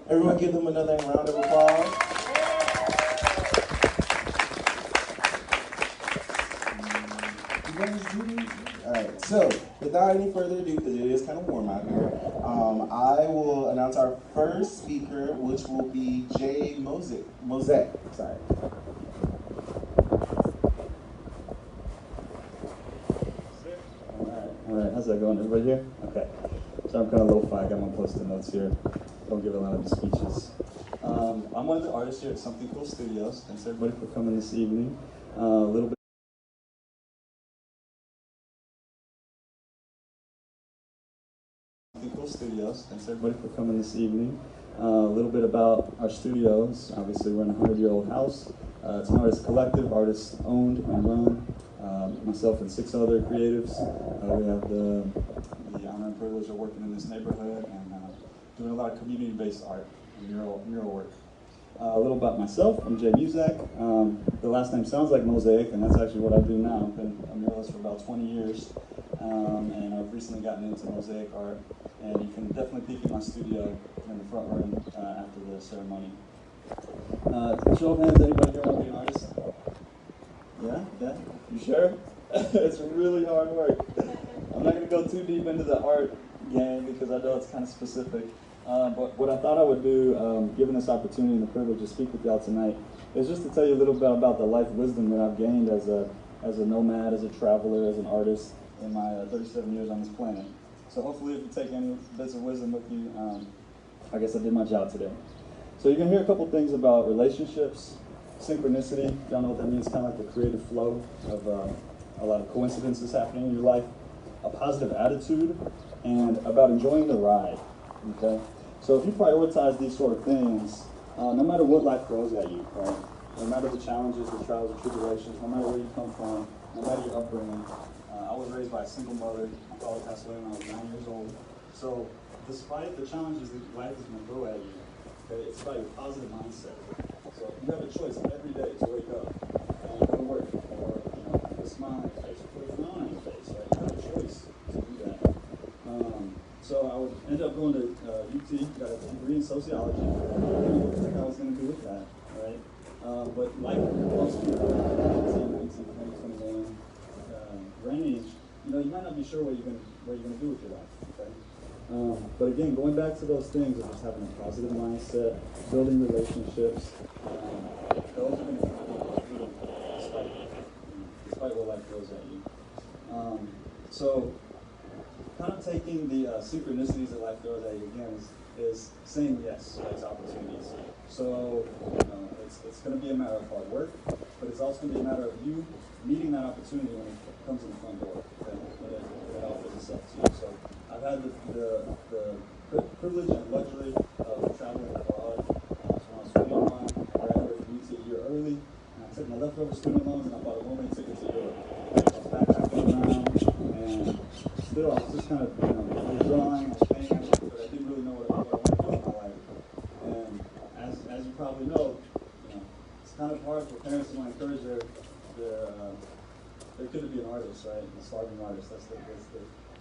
Everyone give them another round of applause. You guys do these? All right, so without any further ado, because it is kind of warm out here, I will announce our first speaker, which will be Jay Mosek. Sorry. All right, how's that going? Everybody here? Okay. So I'm kind of lo-fi. I got my post-it notes here. Don't give a lot of the speeches. I'm one of the artists here at Something Cool Studios. Thanks everybody for coming this evening. A little bit. Something Cool Studios. Thanks everybody for coming this evening. A little bit about our studios. Obviously, we're in a 100-year-old house. It's an artist collective, artists owned and run. Myself and 6 other creatives. We have the honor and privilege of working in this neighborhood and doing a lot of community-based art and mural work. A little about myself, I'm Jay Mosek. The last name sounds like Mosaic, and that's actually what I do now. I've been a muralist for about 20 years, and I've recently gotten into mosaic art. And you can definitely peek in my studio in the front room after the ceremony. Show of hands, anybody here want to be an artist? Yeah? You sure? It's really hard work. I'm not going to go too deep into the art game because I know it's kind of specific. But what I thought I would do, given this opportunity and the privilege to speak with y'all tonight, is just to tell you a little bit about the life wisdom that I've gained as a nomad, as a traveler, as an artist in my 37 years on this planet. So hopefully if you take any bits of wisdom with you, I guess I did my job today. So you're going to hear a couple things about relationships, synchronicity. Y'all know what that means, kind of like the creative flow of a lot of coincidences happening in your life, a positive attitude, and about enjoying the ride, okay? So if you prioritize these sort of things, no matter what life throws at you, right? No matter the challenges, the trials, the tribulations, no matter where you come from, no matter your upbringing. I was raised by a single mother. My father passed away when I was 9 years old. So despite the challenges that life is going to throw at you, okay, it's about your positive mindset. So you have a choice every day to wake up and go to work, or put a smile on your face, or put a frown on your face. Right? You have a choice to do that. So I would end up going to UT, got a degree in sociology. I didn't think I was going to do with that, right? But like most people, 18, 19, 20, 21, range, you might not be sure what you're going to do with your life. Okay. But again, going back to those things of just having a positive mindset, building relationships, those are going to be despite what life throws at you. So, kind of taking the synchronicities that life throws at you again is saying yes to opportunities. So, it's going to be a matter of hard work, but it's also going to be a matter of you meeting that opportunity when it comes in the front door, when it offers itself to you. So I've had the privilege and luxury of traveling abroad. So when I was 21, I graduated from UT a year early, and I took my leftover student loans and I bought a one-way ticket to Europe. I was backpacking around, and still I was just kind of, withdrawing, I was paying, but I didn't really know what I wanted to do with my life. And as you probably know, it's kind of hard for parents to encourage their kid to be an artist, right? A starving artist. That's the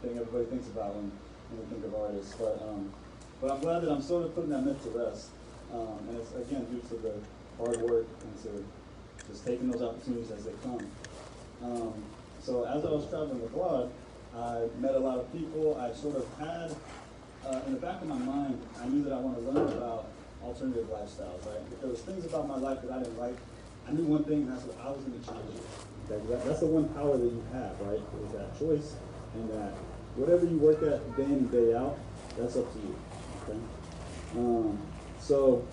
thing everybody thinks about when they think of artists. But I'm glad that I'm sort of putting that myth to rest. And it's, again, due to the hard work and to just taking those opportunities as they come. So as I was traveling abroad, I met a lot of people. I sort of had, in the back of my mind, I knew that I wanted to learn about alternative lifestyles, right? If there was things about my life that I didn't like, I knew one thing, and that's what I was going to change it. Okay? That's the one power that you have, right? Is that choice, and that whatever you work at day in and day out, that's up to you. Okay? So,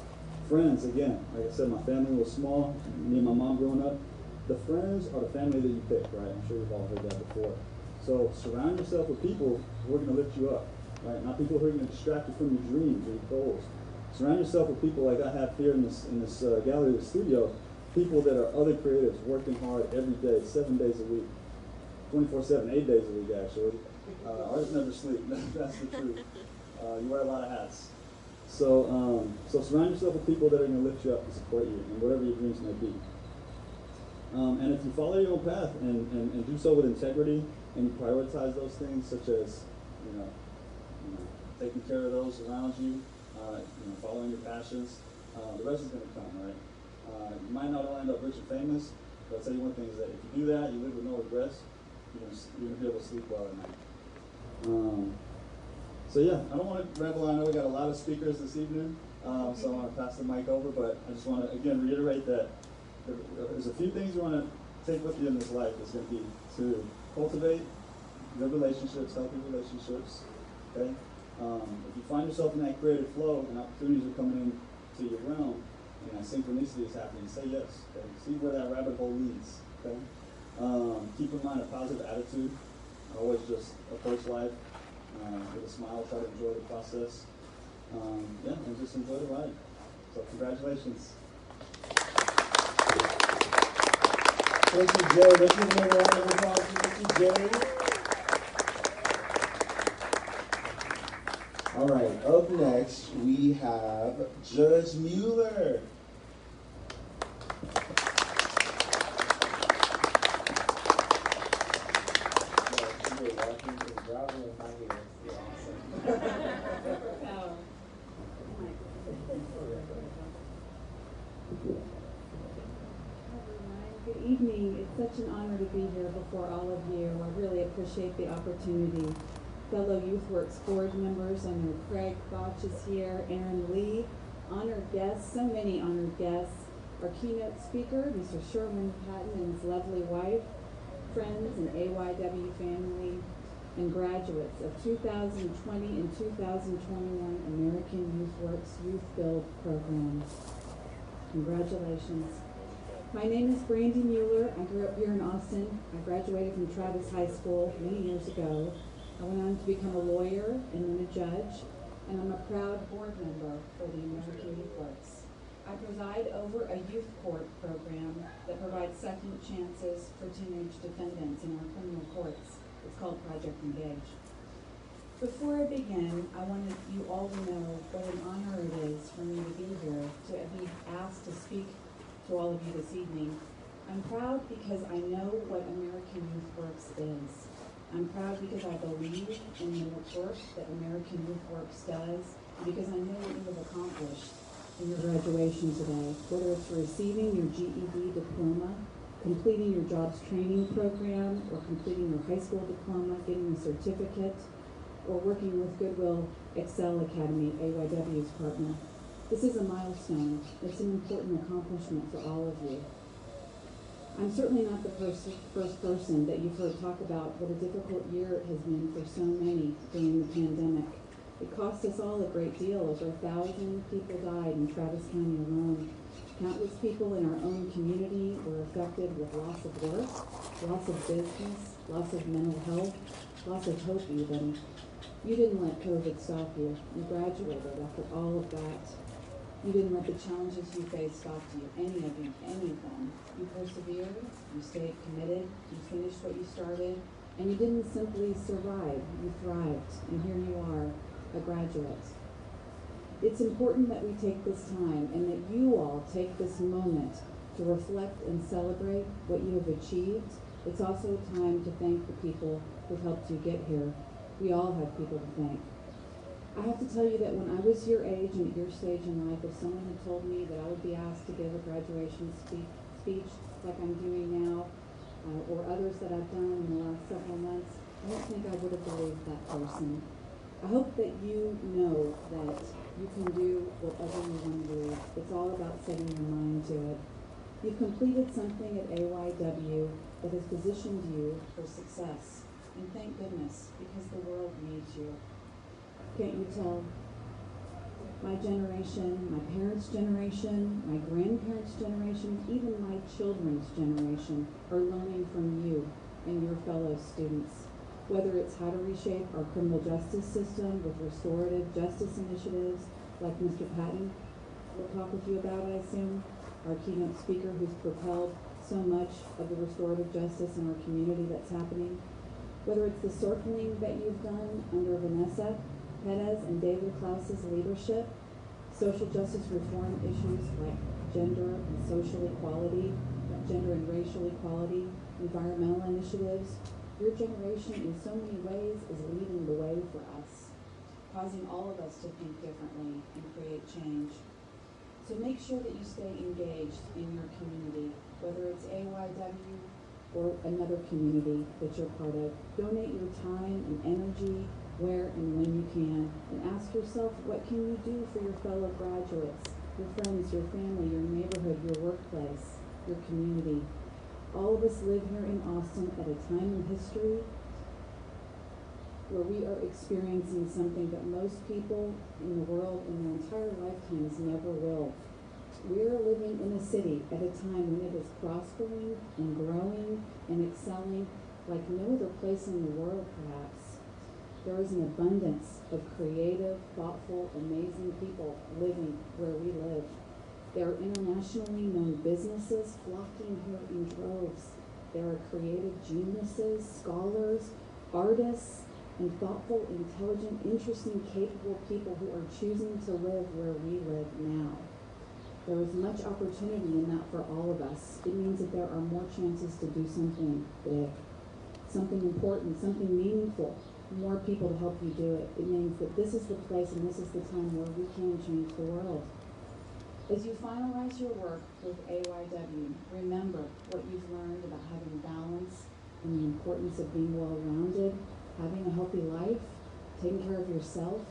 friends, again, like I said, my family was small. Me and my mom growing up. The friends are the family that you pick, right? I'm sure you've all heard that before. So surround yourself with people who are going to lift you up, right? Not people who are going to distract you from your dreams or your goals. Surround yourself with people like I have here in this gallery, the studio. People that are other creatives working hard every day, 7 days a week, 24/7, 8 days a week actually. Artists never sleep. That's the truth. You wear a lot of hats. So surround yourself with people that are going to lift you up and support you in whatever your dreams may be. And if you follow your own path and do so with integrity, and you prioritize those things, such as taking care of those around you, following your passions. The rest is going to come, right? You might not all end up rich and famous, but I'll tell you one thing is that if you do that, you live with no regrets, you're going to be able to sleep well at night. So yeah, I don't want to ramble on. I know we got a lot of speakers this evening, so I want to pass the mic over, but I just want to, again, reiterate that there's a few things you want to take with you in this life. It's going to be to cultivate good relationships, healthy relationships, okay? If you find yourself in that creative flow and opportunities are coming into your realm, and that synchronicity is happening, say yes, okay? See where that rabbit hole leads, okay? Keep in mind a positive attitude. Always just approach life with a smile, try to enjoy the process. And just enjoy the ride. So congratulations. Thank you, Jay. Let's give another round of applause for Mr. Jay. All right, up next, we have Judge Mueller. Good evening. It's such an honor to be here before all of you. I really appreciate the opportunity. Fellow YouthWorks board members, I know Craig Botch is here, Aaron Lee, honored guests, so many honored guests. Our keynote speaker, Mr. Sherwin Patton and his lovely wife, friends and AYW family, and graduates of 2020 and 2021 American YouthWorks Youth Build programs. Congratulations. My name is Brandy Mueller. I grew up here in Austin. I graduated from Travis High School many years ago. I went on to become a lawyer and then a judge, and I'm a proud board member for the American YouthWorks. I preside over a youth court program that provides second chances for teenage defendants in our criminal courts. It's called Project Engage. Before I begin, I wanted you all to know what an honor it is for me to be here, to be asked to speak to all of you this evening. I'm proud because I know what American YouthWorks is. I'm proud because I believe in the work that American YouthWorks does, and because I know what you have accomplished in your graduation today, whether it's receiving your GED diploma, completing your jobs training program, or completing your high school diploma, getting a certificate, or working with Goodwill Excel Academy, AYW's partner. This is a milestone. It's an important accomplishment for all of you. I'm certainly not the first person that you've heard talk about what a difficult year it has been for so many during the pandemic. It cost us all a great deal. Over 1,000 people died in Travis County alone. Countless people in our own community were affected with loss of work, loss of business, loss of mental health, loss of hope even. You didn't let COVID stop you. You graduated after all of that. You didn't let the challenges you faced stop you, any of them. You persevered, you stayed committed, you finished what you started, and you didn't simply survive, you thrived, and here you are, a graduate. It's important that we take this time and that you all take this moment to reflect and celebrate what you have achieved. It's also time to thank the people who helped you get here. We all have people to thank. I have to tell you that when I was your age and at your stage in life, if someone had told me that I would be asked to give a graduation speech like I'm doing now, or others that I've done in the last several months, I don't think I would have believed that person. I hope that you know that you can do whatever you want to do. It's all about setting your mind to it. You've completed something at AYW that has positioned you for success. And thank goodness, because the world needs you. Can't you tell? My generation, my parents' generation, my grandparents' generation, even my children's generation are learning from you and your fellow students. Whether it's how to reshape our criminal justice system with restorative justice initiatives like Mr. Patton will talk with you about, I assume, our keynote speaker who's propelled so much of the restorative justice in our community that's happening. Whether it's the circling that you've done under Vanessa Perez and David Klaus's leadership, social justice reform issues like gender and social equality, gender and racial equality, environmental initiatives. Your generation in so many ways is leading the way for us, causing all of us to think differently and make sure that you stay engaged in your community, whether it's AYW or another community that you're part of. Donate your time and energy where and when you can, and ask yourself, what can you do for your fellow graduates, your friends, your family, your neighborhood, your workplace, your community. All of us live here in Austin at a time in history where we are experiencing something that most people in the world in their entire lifetimes never will. We are living in a city at a time when it is prospering and growing and excelling like no other place in the world, perhaps. There is an abundance of creative, thoughtful, amazing people living where we live. There are internationally known businesses flocking here in droves. There are creative geniuses, scholars, artists, and thoughtful, intelligent, interesting, capable people who are choosing to live where we live now. There is much opportunity in that for all of us. It means that there are more chances to do something big, something important, something meaningful, more people to help you do it. It means that this is the place and this is the time where we can change the world. As you finalize your work with AYW, remember what you've learned about having balance and the importance of being well-rounded, having a healthy life, taking care of yourself.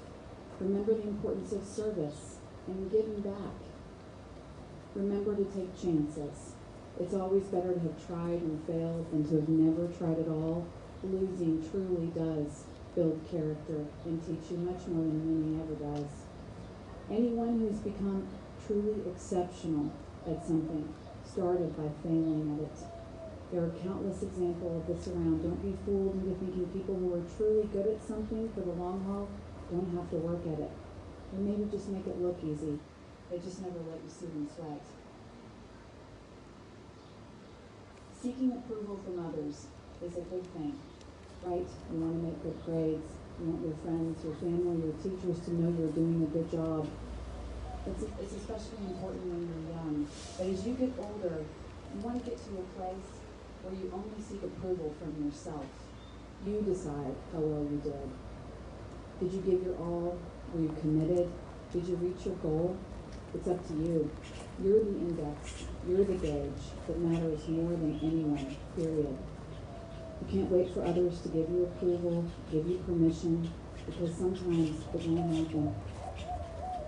Remember the importance of service and giving back. Remember to take chances. It's always better to have tried and failed than to have never tried at all. Losing truly does build character and teach you much more than winning ever does. Anyone who's become truly exceptional at something started by failing at it. There are countless examples of this around. Don't be fooled into thinking people who are truly good at something for the long haul don't have to work at it. Or maybe just make it look easy. They just never let you see them sweat. Seeking approval from others is a good thing, right? You want to make good grades. You want your friends, your family, your teachers to know you're doing a good job. It's especially important when you're young. But as you get older, you want to get to a place where you only seek approval from yourself. You decide how well you did. Did you give your all? Were you committed? Did you reach your goal? It's up to you. You're the index. You're the gauge that matters more than anyone, period. You can't wait for others to give you approval, give you permission, because sometimes it won't happen.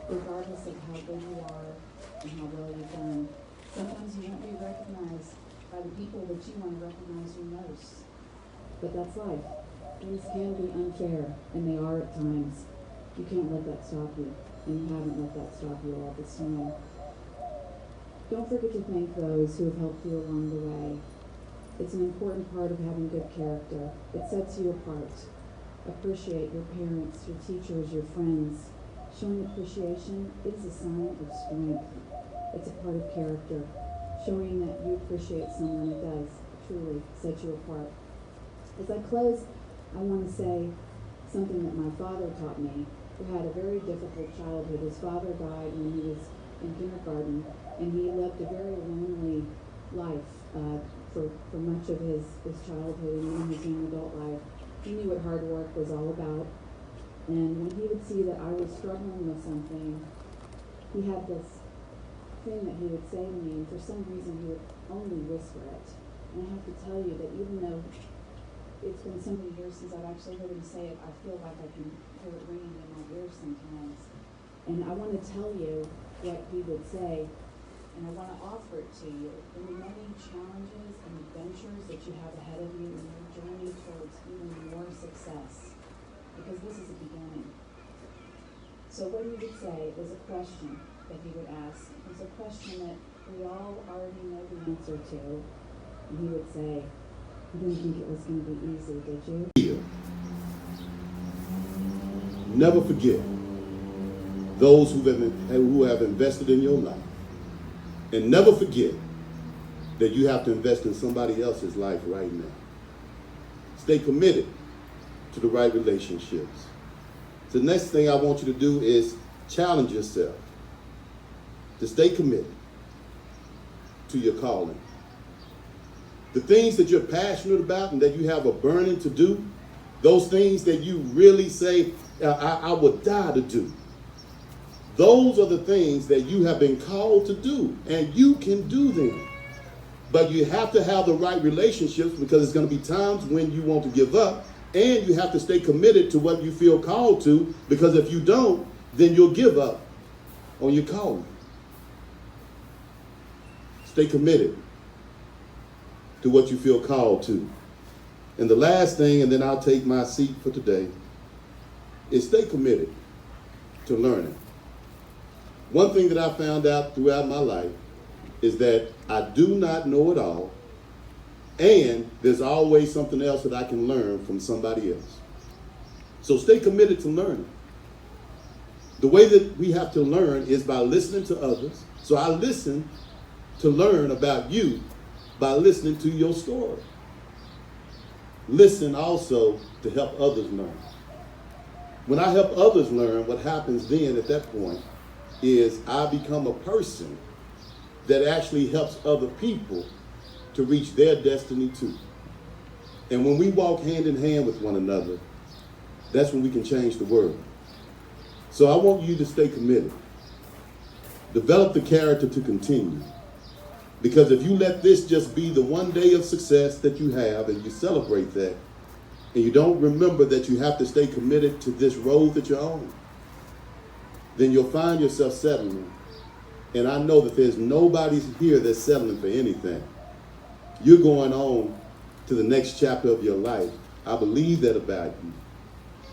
Regardless of how good you are and how well you've done, sometimes you won't be recognized by the people that you want to recognize you most. But that's life. Things can be unfair, and they are at times. You can't let that stop you, and you haven't let that stop you all this time. Don't forget to thank those who have helped you along the way. It's an important part of having good character. It sets you apart. Appreciate your parents, your teachers, your friends. Showing appreciation is a sign of strength. It's a part of character. Showing that you appreciate someone, it does truly set you apart. As I close, I want to say something that my father taught me, who had a very difficult childhood. His father died when he was in kindergarten, and he lived a very lonely life for much of his childhood and even his young adult life. He knew what hard work was all about. And when he would see that I was struggling with something, he had this thing that he would say to me, and for some reason he would only whisper it. And I have to tell you that even though it's been so many years since I've actually heard him say it, I feel like I can hear it ringing in my ears sometimes. And I want to tell you what he would say, and I want to offer it to you in the many challenges and adventures that you have ahead of you in your journey towards even more success. Because this is a beginning. So what he would say was a question that he would ask. It was a question that we all already know the answer to. And he would say, "You didn't think it was going to be easy, did you?" Never forget those who have invested in your life. And never forget that you have to invest in somebody else's life right now. Stay committed to the right relationships. So the next thing I want you to do is challenge yourself to stay committed to your calling. The things that you're passionate about and that you have a burning to do, those things that you really say, I would die to do. Those are the things that you have been called to do, and you can do them. But you have to have the right relationships, because there's going to be times when you want to give up, and you have to stay committed to what you feel called to, because if you don't, then you'll give up on your calling. Stay committed to what you feel called to. And the last thing, and then I'll take my seat for today, is stay committed to learning. One thing that I found out throughout my life is that I do not know it all, and there's always something else that I can learn from somebody else. So stay committed to learning. The way that we have to learn is by listening to others. So I listen to learn about you by listening to your story. Listen also to help others learn. When I help others learn, what happens then at that point is I become a person that actually helps other people to reach their destiny too. And when we walk hand in hand with one another, that's when we can change the world. So I want you to stay committed. Develop the character to continue. Because if you let this just be the one day of success that you have, and you celebrate that, and you don't remember that you have to stay committed to this road that you're on, then you'll find yourself settling. And I know that there's nobody here that's settling for anything. You're going on to the next chapter of your life. I believe that about you.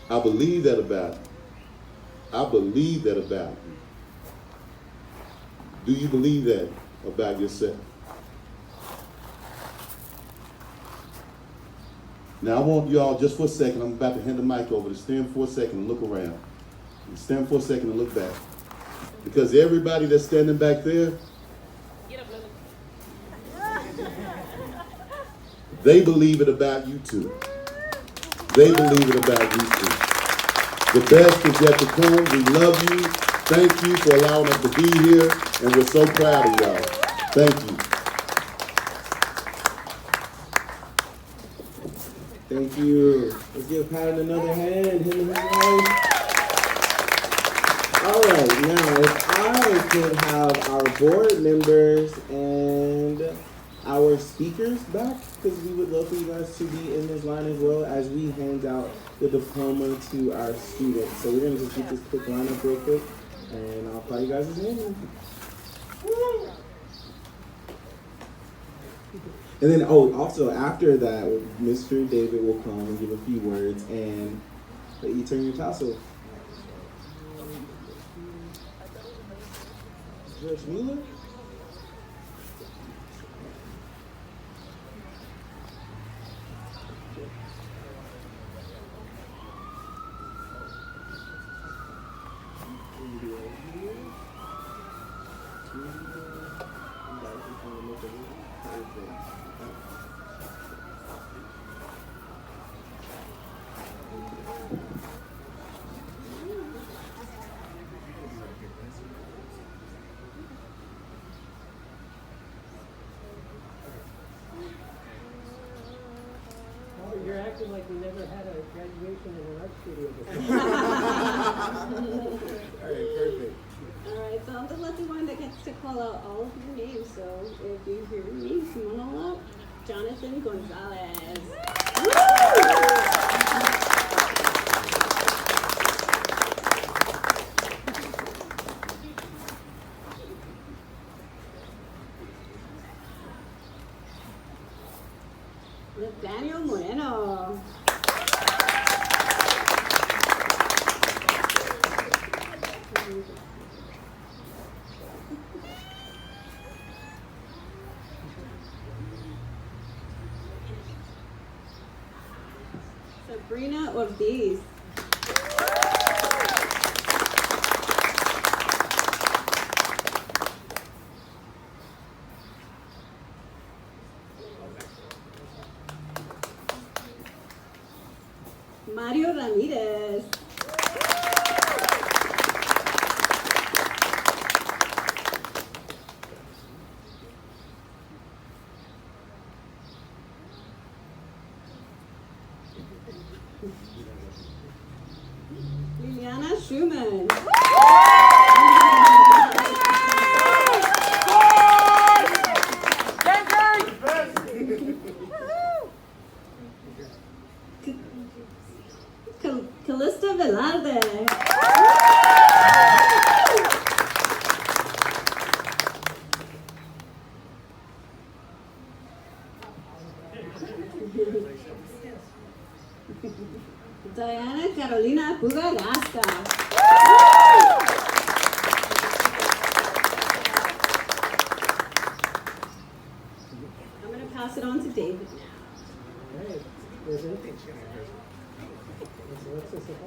I believe that about you. I believe that about you. Do you believe that about yourself? Now I want y'all just for a second, I'm about to hand the mic over, to stand for a second and look around. Stand for a second and look back. Because everybody that's standing back there, they believe it about you too. They believe it about you too. The best is yet to come. We love you. Thank you for allowing us to be here, and we're so proud of y'all. Thank you. Thank you. Let's give Pat another hand. Him and his wife. All right, now if I could have our board members and our speakers back, because we would love for you guys to be in this line as well as we hand out the diploma to our students. So we're going to just get this quick lineup real quick, and I'll call you guys as in. And then, also after that, Mr. David will come and give a few words and let you turn your tassel. Judge Mueller? You're acting like we never had a graduation in an art studio before. All right, perfect. Alright, so I'm the lucky one that gets to call out all of your names. So if you hear your names, come on all up. Jonathan Gonzalez. Daniel Moreno. Sabrina Ortiz. Mario Ramirez. Liliana Schumann. pass it on to David now. All right. Is it? What's this about?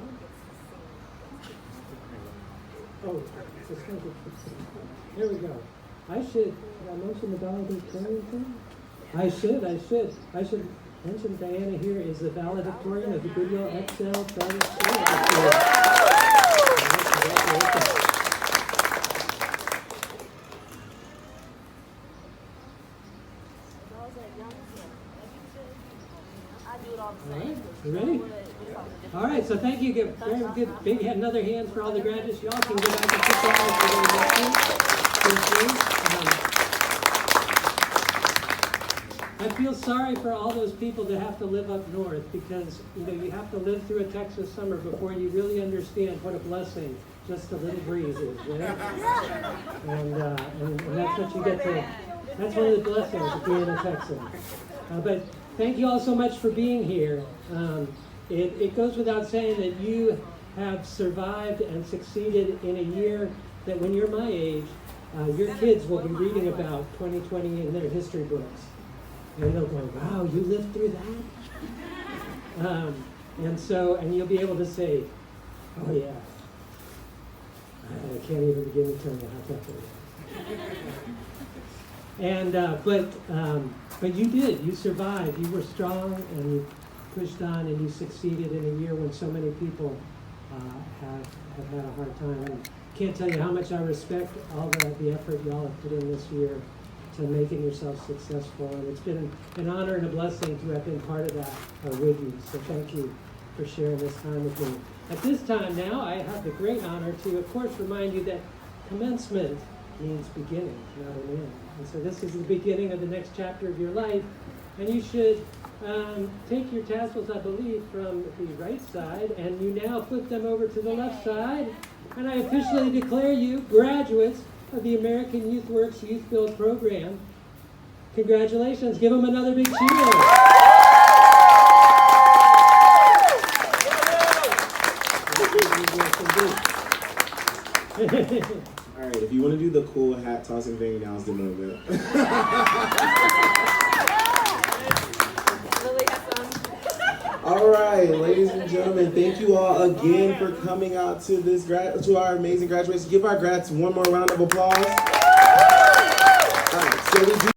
Oh, it's going to. Here we go. Did I mention the valedictorian thing? I should mention Diana here is the valedictorian of the Goodwill XL Charter School. All right, you ready? All right, so thank you. Give very good, big another hand for all the graduates. Y'all can go back and sit down if you're going to I feel sorry for all those people that have to live up north because you have to live through a Texas summer before you really understand what a blessing just a little breeze is, right? And that's what you get to. That's one of the blessings of being a Texan. But thank you all so much for being here. It goes without saying that you have survived and succeeded in a year that when you're my age, your kids will be reading about 2020 in their history books. And they'll go, wow, you lived through that? And you'll be able to say, oh yeah, I can't even begin to tell you how tough it was. But you did, you survived, you were strong, and you pushed on, and you succeeded in a year when so many people have had a hard time. And can't tell you how much I respect all the effort y'all have put in this year to making yourself successful, and it's been an honor and a blessing to have been part of that with you. So thank you for sharing this time with me. At this time now, I have the great honor to, of course, remind you that commencement means beginning, not an end. And so this is the beginning of the next chapter of your life, and you should take your tassels, I believe, from the right side, and you now flip them over to the left side, and I officially declare you graduates of the American Youth Works Youth Build Program. Congratulations. Give them another big cheer. All right, if you want to do the cool hat tossing thing, now's the moment. All right, ladies and gentlemen, thank you all again for coming out to to our amazing graduates. Give our grads one more round of applause. All right, so we do